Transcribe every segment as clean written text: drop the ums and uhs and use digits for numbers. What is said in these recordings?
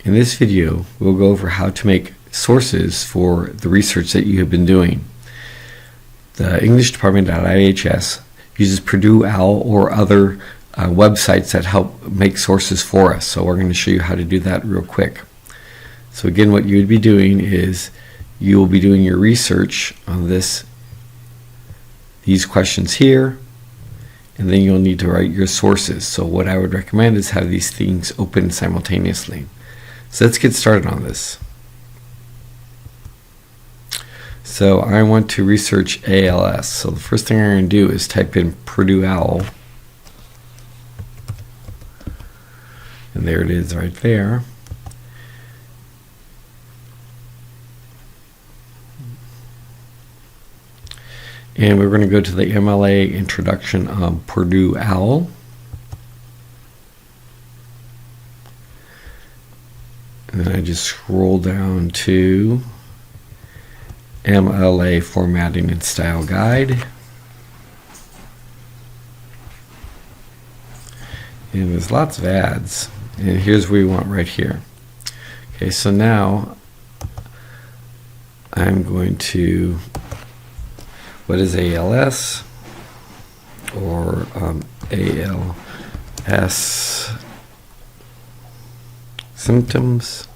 In this video, we'll go over how to make sources for the research that you have been doing. The English department at IHS uses Purdue OWL or other websites that help make sources for us. So we're going to show you how to do that real quick. So again, what you would be doing is you will be doing your research on these questions here, and then you'll need to write your sources. So what I would recommend is have these things open simultaneously. So let's get started on this. So I want to research ALS. So the first thing I'm going to do is type in Purdue OWL. And there it is right there. And we're going to go to the MLA introduction of Purdue OWL. And then I just scroll down to MLA Formatting and Style Guide. And there's lots of ads. And here's what we want right here. Okay, so now I'm going to, what is ALS? Or ALS symptoms.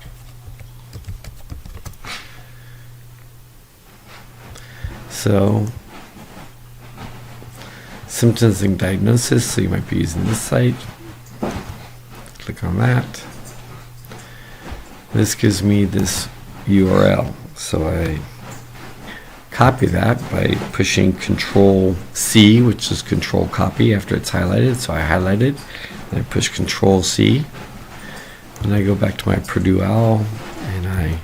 So, symptoms and diagnosis, so you might be using this site. Click on that. This gives me this URL. So I copy that by pushing Control C, which is Control Copy after it's highlighted. So I highlight it, and I push Control C. And I go back to my Purdue OWL, and I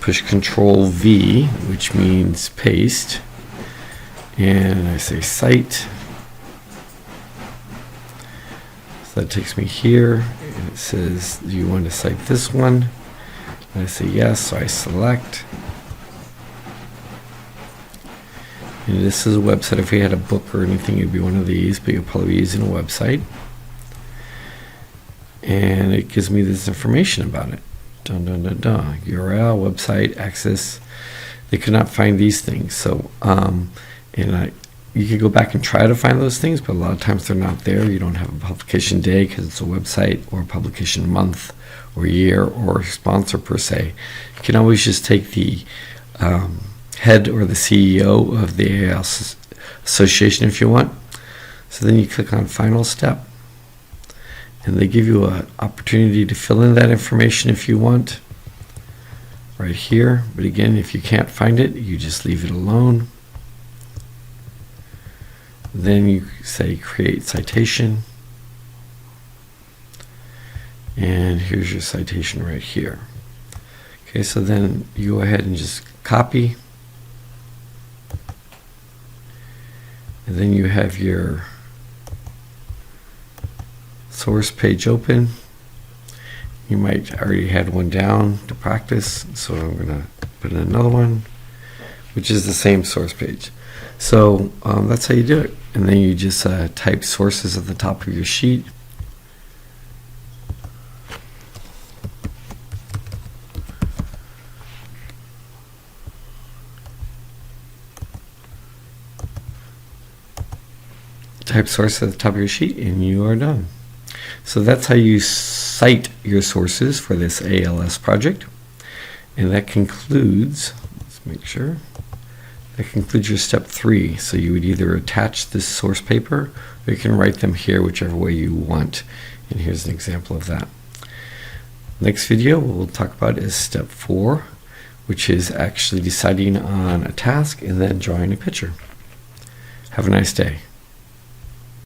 push Control V, which means paste, and I say Cite. So that takes me here, and it says, do you want to cite this one? And I say yes, so I select. And this is a website. If we had a book or anything, it'd be one of these, but you'll probably be using a website. And it gives me this information about it. Dun, dun, dun, dun. URL, website, access. They could not find these things. So, you could go back and try to find those things, but a lot of times they're not there. You don't have a publication day because it's a website, or a publication month or year or sponsor per se. You can always just take the head or the CEO of the ALS Association if you want. So then you click on Final Step. And they give you an opportunity to fill in that information if you want, right here. But again, if you can't find it, you just leave it alone. Then you say Create Citation. And here's your citation right here. Okay, so then you go ahead and just copy. And then you have your source page open. You might already had one down to practice, so I'm going to put in another one, which is the same source page. So that's how you do it. And then you just type sources at the top of your sheet. Type source at the top of your sheet, and you are done. So that's how you cite your sources for this ALS project. And that concludes, let's make sure, that concludes your step 3. So you would either attach this source paper, or you can write them here whichever way you want. And here's an example of that. Next video we'll talk about is step 4, which is actually deciding on a task and then drawing a picture. Have a nice day.